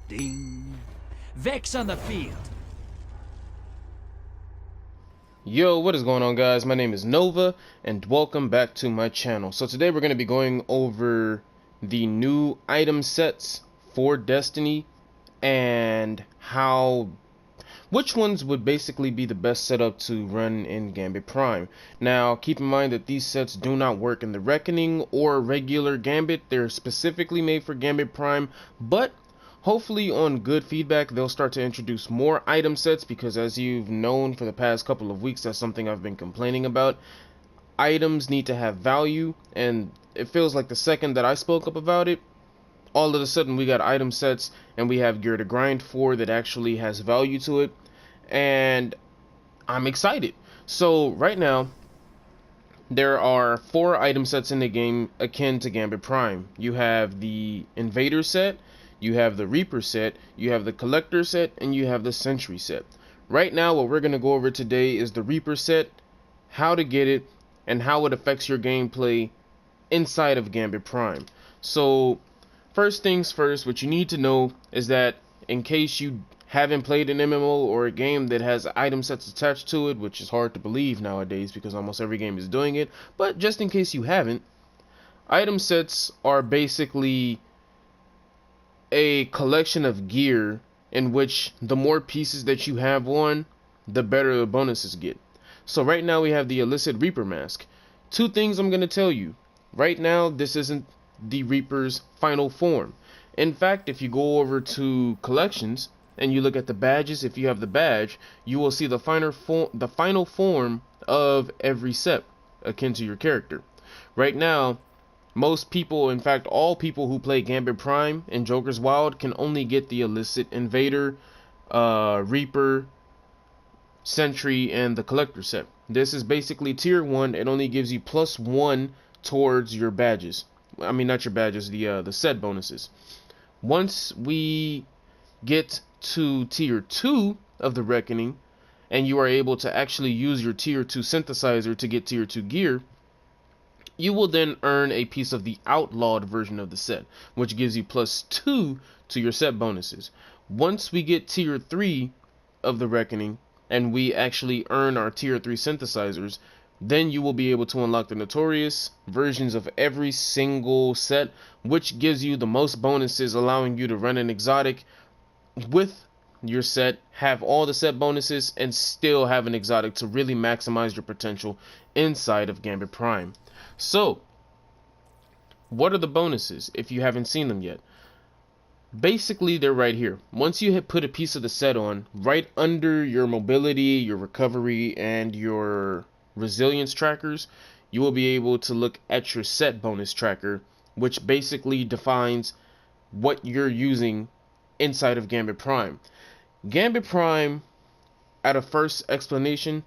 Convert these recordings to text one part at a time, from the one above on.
Ding. Vex on the field. Yo, what is going on, guys? My name is Nova and welcome back to my channel. So today we're going to be going over the new item sets for Destiny and which ones would basically be the best setup to run in Gambit Prime. Now keep in mind that these sets do not work in the Reckoning or regular Gambit. They're specifically made for Gambit Prime, but hopefully on good feedback they'll start to introduce more item sets, because as you've known for the past couple of weeks, that's something I've been complaining about. Items need to have value, and it feels like the second that I spoke up about it, all of a sudden we got item sets and we have gear to grind for that actually has value to it, and I'm excited. So right now there are 4 item sets in the game akin to Gambit Prime. You have the Invader set, you have the Reaper set, you have the Collector set, and you have the Sentry set. Right now what we're going to go over today is the Reaper set, how to get it, and how it affects your gameplay inside of Gambit Prime. So first things first, what you need to know is that in case you haven't played an MMO or a game that has item sets attached to it, which is hard to believe nowadays because almost every game is doing it, but just in case you haven't, item sets are basically a collection of gear in which the more pieces that you have on, the better the bonuses get. So right now we have the Illicit Reaper Mask. 2 things I'm going to tell you. Right now this isn't the Reaper's final form. In fact, if you go over to collections and you look at the badges, if you have the badge, you will see the final form of every set akin to your character. Right now, most people, in fact all people who play Gambit Prime and Joker's Wild, can only get the Illicit Invader, Reaper, Sentry, and the Collector set. This is basically tier 1. It only gives you +1 towards your badges. I mean, not your badges, the set bonuses. Once we get to tier 2 of the Reckoning, and you are able to actually use your tier 2 synthesizer to get tier 2 gear, you will then earn a piece of the outlawed version of the set, which gives you +2 to your set bonuses. Once we get tier 3 of the Reckoning, and we actually earn our tier 3 synthesizers, then you will be able to unlock the notorious versions of every single set, which gives you the most bonuses, allowing you to run an exotic with your set, have all the set bonuses, and still have an exotic to really maximize your potential inside of Gambit Prime. So, what are the bonuses if you haven't seen them yet? Basically, they're right here. Once you put a piece of the set on, right under your mobility, your recovery, and your resilience trackers, you will be able to look at your set bonus tracker, which basically defines what you're using inside of Gambit Prime. Gambit Prime, at a first explanation,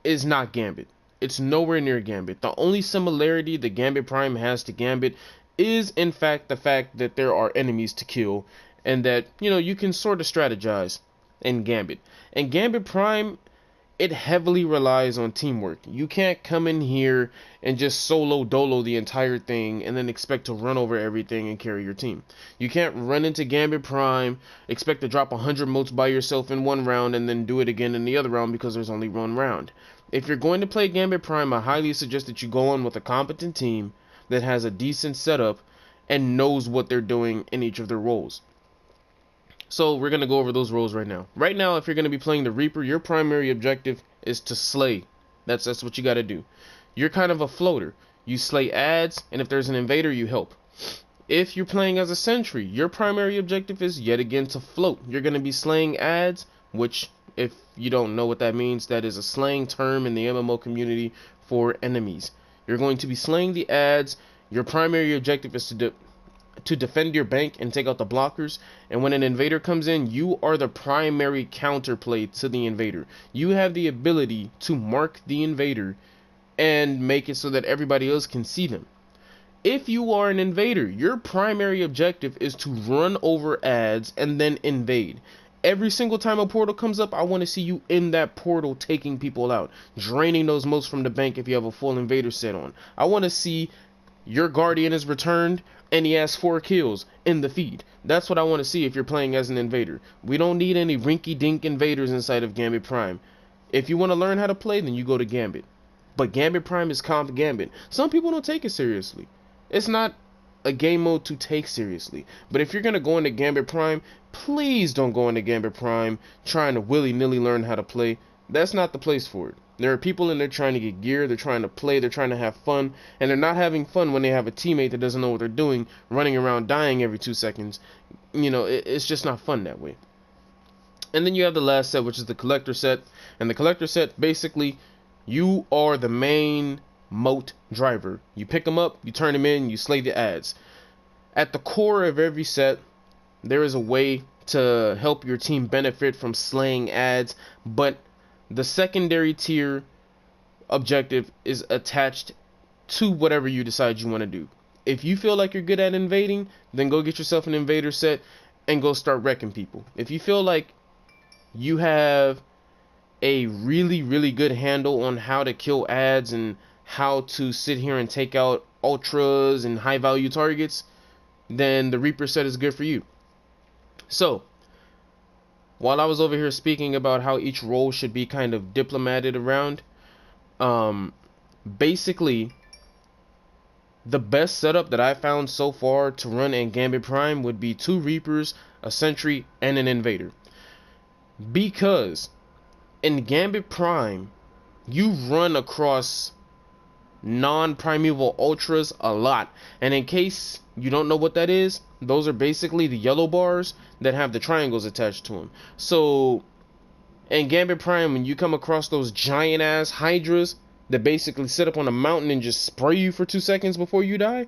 is not Gambit. It's nowhere near Gambit. The only similarity that Gambit Prime has to Gambit is in fact the fact that there are enemies to kill, and that, you know, you can sort of strategize in Gambit. And Gambit Prime, it heavily relies on teamwork. You can't come in here and just solo dolo the entire thing and then expect to run over everything and carry your team. You can't run into Gambit Prime, expect to drop 100 motes by yourself in one round and then do it again in the other round because there's only one round. If you're going to play Gambit Prime, I highly suggest that you go on with a competent team that has a decent setup and knows what they're doing in each of their roles. So we're going to go over those roles right now. Right now, if you're going to be playing the Reaper, your primary objective is to slay. That's what you got to do. You're kind of a floater. You slay ads, and if there's an invader, you help. If you're playing as a sentry, your primary objective is yet again to float. You're going to be slaying ads, which, if you don't know what that means, that is a slang term in the MMO community for enemies. You're going to be slaying the ads. Your primary objective is to defend your bank and take out the blockers, and when an invader comes in, you are the primary counterplay to the invader. You have the ability to mark the invader and make it so that everybody else can see them. If you are an invader, your primary objective is to run over ads and then invade. Every single time a portal comes up, I want to see you in that portal taking people out, draining those motes from the bank if you have a full invader set on. I want to see your guardian is returned, and he has 4 kills in the feed. That's what I want to see if you're playing as an invader. We don't need any rinky-dink invaders inside of Gambit Prime. If you want to learn how to play, then you go to Gambit. But Gambit Prime is comp Gambit. Some people don't take it seriously. It's not a game mode to take seriously. But if you're going to go into Gambit Prime, please don't go into Gambit Prime trying to willy-nilly learn how to play. That's not the place for it. There are people in there trying to get gear, they're trying to play, they're trying to have fun, and they're not having fun when they have a teammate that doesn't know what they're doing, running around dying every 2 seconds. You know, it's just not fun that way. And then you have the last set, which is the collector set. And the collector set, basically, you are the main moat driver. You pick them up, you turn them in, you slay the ads. At the core of every set, there is a way to help your team benefit from slaying ads, but the secondary tier objective is attached to whatever you decide you want to do. If you feel like you're good at invading, then go get yourself an invader set and go start wrecking people. If you feel like you have a really good handle on how to kill ads and how to sit here and take out ultras and high value targets, then the Reaper set is good for you. So while I was over here speaking about how each role should be kind of diplomated around, basically the best setup that I found so far to run in Gambit Prime would be 2 Reapers, a Sentry, and an Invader. Because in Gambit Prime, you run across non-primeval ultras a lot. And in case you don't know what that is, those are basically the yellow bars that have the triangles attached to them. So in Gambit Prime, when you come across those giant ass hydras that basically sit up on a mountain and just spray you for 2 seconds before you die,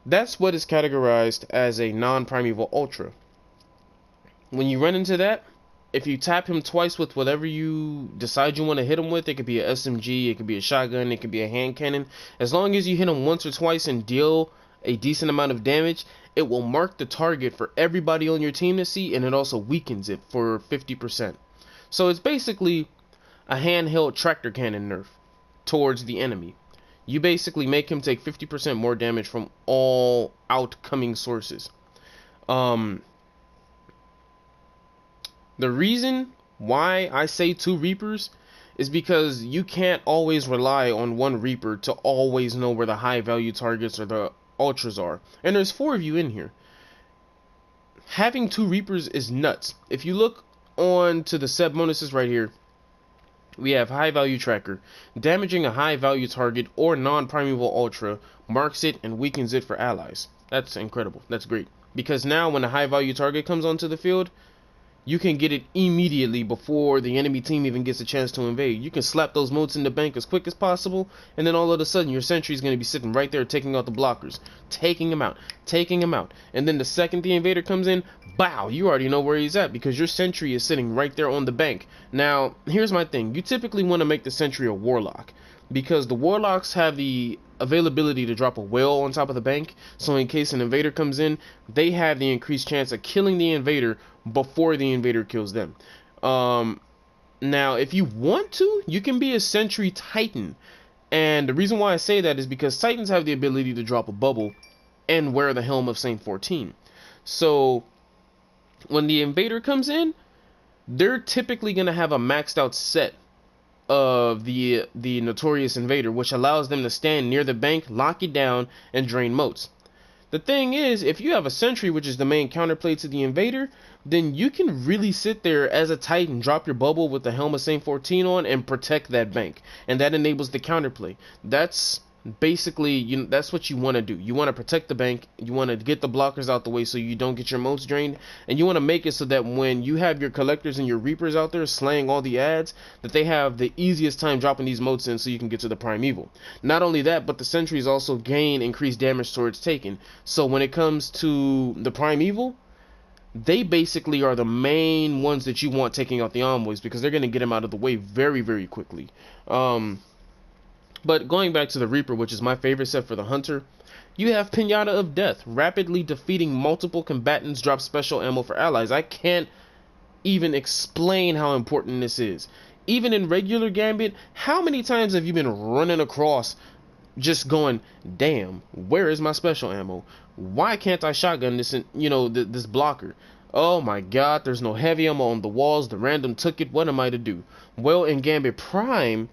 that's what is categorized as a non-primeval ultra. When you run into that, if you tap him twice with whatever you decide you want to hit him with, it could be a SMG, it could be a shotgun, it could be a hand cannon. As long as you hit him once or twice and deal a decent amount of damage, it will mark the target for everybody on your team to see, and it also weakens it for 50%. So it's basically a handheld tractor cannon nerf towards the enemy. You basically make him take 50% more damage from all outcoming sources. The reason why I say 2 Reapers is because you can't always rely on 1 Reaper to always know where the high value targets or the ultras are. And there's 4 of you in here. Having 2 Reapers is nuts. If you look on to the set bonuses right here, we have high value tracker. Damaging a high value target or non-primeval ultra marks it and weakens it for allies. That's incredible. That's great. Because now when a high value target comes onto the field, you can get it immediately before the enemy team even gets a chance to invade. You can slap those motes in the bank as quick as possible, and then all of a sudden your sentry is going to be sitting right there taking out the blockers, taking them out. And then the second the invader comes in, bow, you already know where he's at because your sentry is sitting right there on the bank. Now, here's my thing. You typically want to make the sentry a warlock because the warlocks have the availability to drop a whale on top of the bank, so in case an invader comes in, they have the increased chance of killing the invader before the invader kills them. Now if you want to, you can be a sentry titan, and the reason why I say that is because titans have the ability to drop a bubble and wear the helm of Saint 14. So when the invader comes in, they're typically going to have a maxed out set of the notorious invader, which allows them to stand near the bank, lock it down, and drain motes. The thing is, if you have a sentry, which is the main counterplay to the invader, then you can really sit there as a titan, drop your bubble with the helm of Saint 14 on, and protect that bank, and that enables the counterplay. That's basically, that's what you want to do. You want to protect the bank, you want to get the blockers out the way so you don't get your motes drained, and you want to make it so that when you have your collectors and your reapers out there slaying all the ads, that they have the easiest time dropping these motes in so you can get to the primeval. Not only that, but the sentries also gain increased damage towards taken. So when it comes to the primeval, they basically are the main ones that you want taking out the envoys because they're going to get them out of the way very quickly. But going back to the Reaper, which is my favorite set for the Hunter, you have Pinata of Death. Rapidly defeating multiple combatants drops special ammo for allies. I can't even explain how important this is. Even in regular Gambit, how many times have you been running across just going, damn, where is my special ammo? Why can't I shotgun this, this blocker? Oh my god, there's no heavy ammo on the walls. The random took it. What am I to do? Well, in Gambit Prime,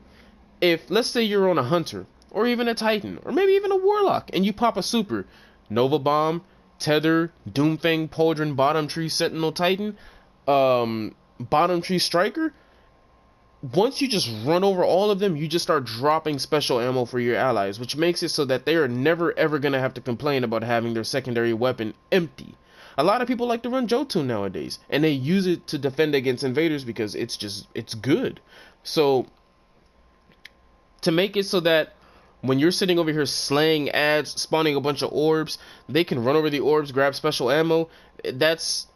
if let's say you're on a hunter or even a titan or maybe even a warlock and you pop a super, Nova Bomb, Tether, Doomfang, Pauldron, Bottom Tree, Sentinel, Titan, Bottom Tree, Striker, once you just run over all of them, you just start dropping special ammo for your allies, which makes it so that they are never ever going to have to complain about having their secondary weapon empty. A lot of people like to run Jotun nowadays, and they use it to defend against invaders because it's good. So to make it so that when you're sitting over here slaying ads, spawning a bunch of orbs, they can run over the orbs, grab special ammo, that's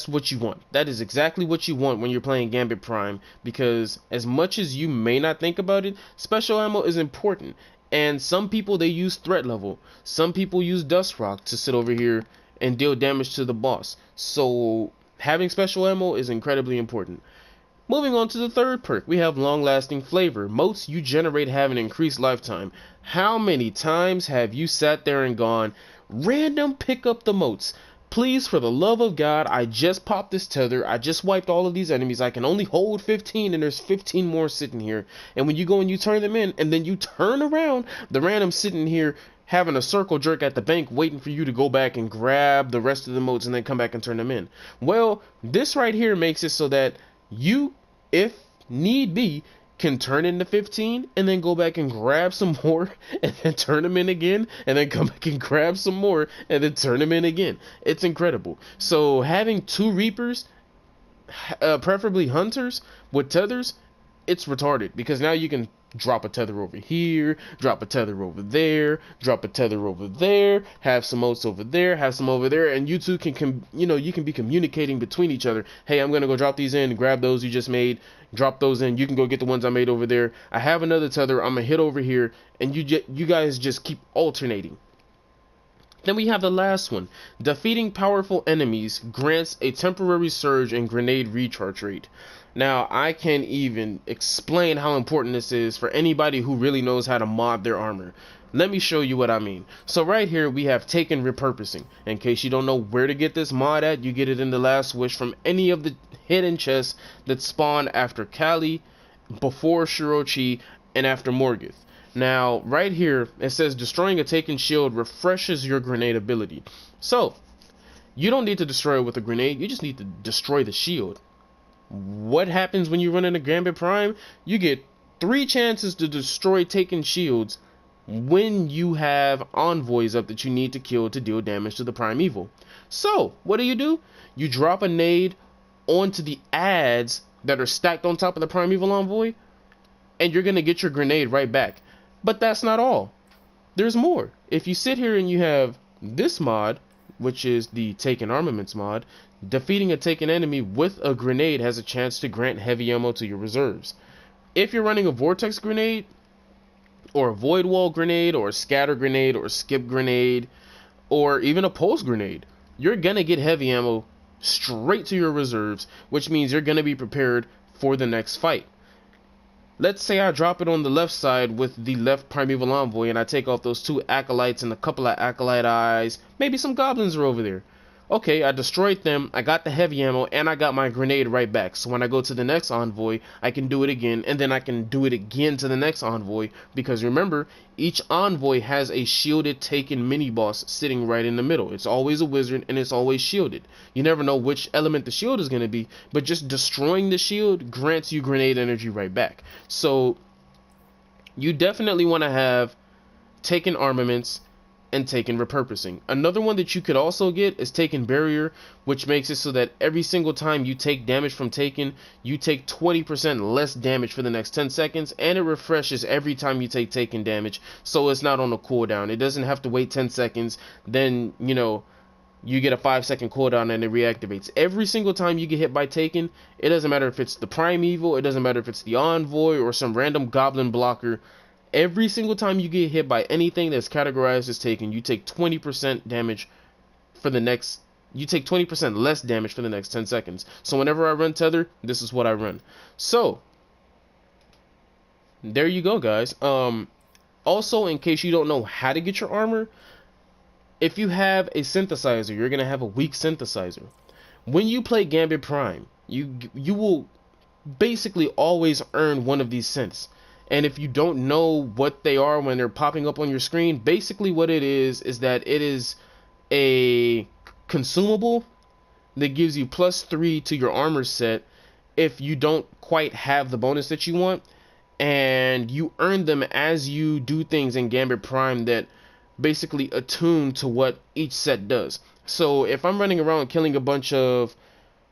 what you want. That is exactly what you want when you're playing Gambit Prime, because as much as you may not think about it, special ammo is important. And some people, they use threat level. Some people use Dust Rock to sit over here and deal damage to the boss. So having special ammo is incredibly important. Moving on to the third perk, we have long-lasting flavor. Motes you generate have an increased lifetime. How many times have you sat there and gone, random pick up the motes? Please, for the love of God, I just popped this tether. I just wiped all of these enemies. I can only hold 15 and there's 15 more sitting here. And when you go and you turn them in and then you turn around, the random sitting here having a circle jerk at the bank waiting for you to go back and grab the rest of the motes and then come back and turn them in. Well, this right here makes it so that you, if need be, can turn into 15 and then go back and grab some more and then turn them in again and then come back and grab some more and then turn them in again. It's incredible. So having 2 Reapers, preferably hunters with tethers, it's retarded, because now you can drop a tether over here, drop a tether over there, drop a tether over there, have some motes over there, have some over there, and you two can you can be communicating between each other. Hey, I'm gonna go drop these in, grab those you just made, drop those in. You can go get the ones I made over there. I have another tether. I'm gonna hit over here, and you guys just keep alternating. Then we have the last one. Defeating powerful enemies grants a temporary surge in grenade recharge rate. Now, I can't even explain how important this is for anybody who really knows how to mod their armor. Let me show you what I mean. So right here, we have taken repurposing. In case you don't know where to get this mod at, you get it in the last wish from any of the hidden chests that spawn after Kali, before Shirochi, and after Morgoth. Now, right here, it says destroying a taken shield refreshes your grenade ability. So, you don't need to destroy it with a grenade, you just need to destroy the shield. What happens when you run into Gambit Prime? You get 3 chances to destroy taken shields when you have envoys up that you need to kill to deal damage to the primeval. So, what do? You drop a nade onto the ads that are stacked on top of the primeval envoy, and you're going to get your grenade right back. But that's not all. There's more. If you sit here and you have this mod, which is the Taken Armaments mod, defeating a taken enemy with a grenade has a chance to grant heavy ammo to your reserves. If you're running a Vortex grenade, or a Void Wall grenade, or a Scatter grenade, or a Skip grenade, or even a Pulse grenade, you're gonna get heavy ammo straight to your reserves, which means you're gonna be prepared for the next fight. Let's say I drop it on the left side with the left primeval envoy and I take off those 2 acolytes and a couple of acolyte eyes. Maybe some goblins are over there. Okay, I destroyed them, I got the heavy ammo, and I got my grenade right back. So when I go to the next envoy, I can do it again, and then I can do it again to the next envoy. Because remember, each envoy has a shielded taken mini-boss sitting right in the middle. It's always a wizard, and it's always shielded. You never know which element the shield is going to be, but just destroying the shield grants you grenade energy right back. So, you definitely want to have taken armaments and Taken repurposing. Another one that you could also get is Taken barrier, which makes it so that every single time you take damage from Taken, you take 20% less damage for the next 10 seconds, and it refreshes every time you take Taken damage, so it's not on a cooldown. It doesn't have to wait 10 seconds, then, you get a 5-second cooldown and it reactivates. Every single time you get hit by Taken, it doesn't matter if it's the Primeval, it doesn't matter if it's the Envoy or some random goblin blocker. Every single time you get hit by anything that's categorized as Taken, you take 20% damage for the next, you take 20% less damage for the next 10 seconds. So whenever I run Tether, this is what I run. So, there you go, guys. Also, in case you don't know how to get your armor, if you have a synthesizer, you're gonna have a weak synthesizer. When you play Gambit Prime, you will basically always earn one of these synths. And if you don't know what they are when they're popping up on your screen, basically what it is that it is a consumable that gives you +3 to your armor set if you don't quite have the bonus that you want, and you earn them as you do things in Gambit Prime that basically attune to what each set does. So if I'm running around killing a bunch of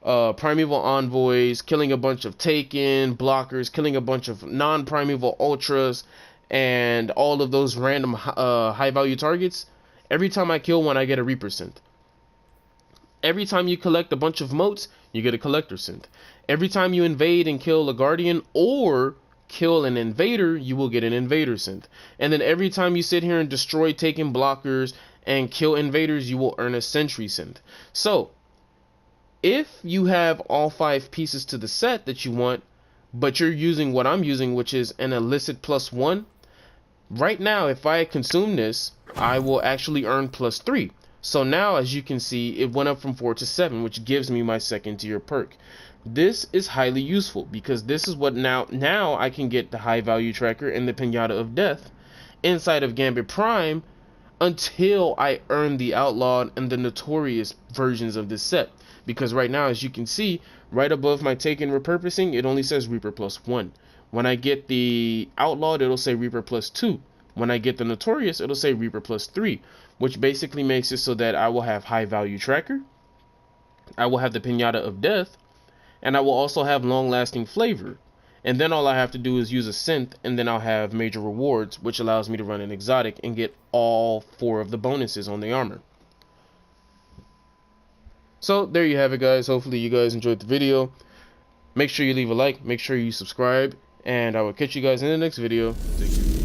Primeval Envoys, killing a bunch of Taken, blockers, killing a bunch of non-Primeval Ultras, and all of those random high-value targets, every time I kill one, I get a Reaper synth. Every time you collect a bunch of motes, you get a collector synth. Every time you invade and kill a guardian or kill an invader, you will get an invader synth. And then every time you sit here and destroy Taken blockers and kill invaders, you will earn a sentry synth. So if you have all 5 pieces to the set that you want, but you're using what I'm using, which is an illicit +1, right now if I consume this, I will actually earn +3. So now, as you can see, it went up from 4 to 7, which gives me my second tier perk. This is highly useful because this is what now I can get the high value tracker and the Pinata of Death inside of Gambit Prime until I earn the outlawed and the notorious versions of this set. Because right now, as you can see, right above my Taken repurposing, it only says Reaper +1. When I get the outlawed, it'll say Reaper +2. When I get the notorious, it'll say Reaper +3, which basically makes it so that I will have high value tracker, I will have the Pinata of Death, and I will also have long lasting flavor. And then all I have to do is use a synth, and then I'll have major rewards, which allows me to run an exotic and get all 4 of the bonuses on the armor. So there you have it, guys. Hopefully you guys enjoyed the video. Make sure you leave a like, make sure you subscribe, and I will catch you guys in the next video. Take care.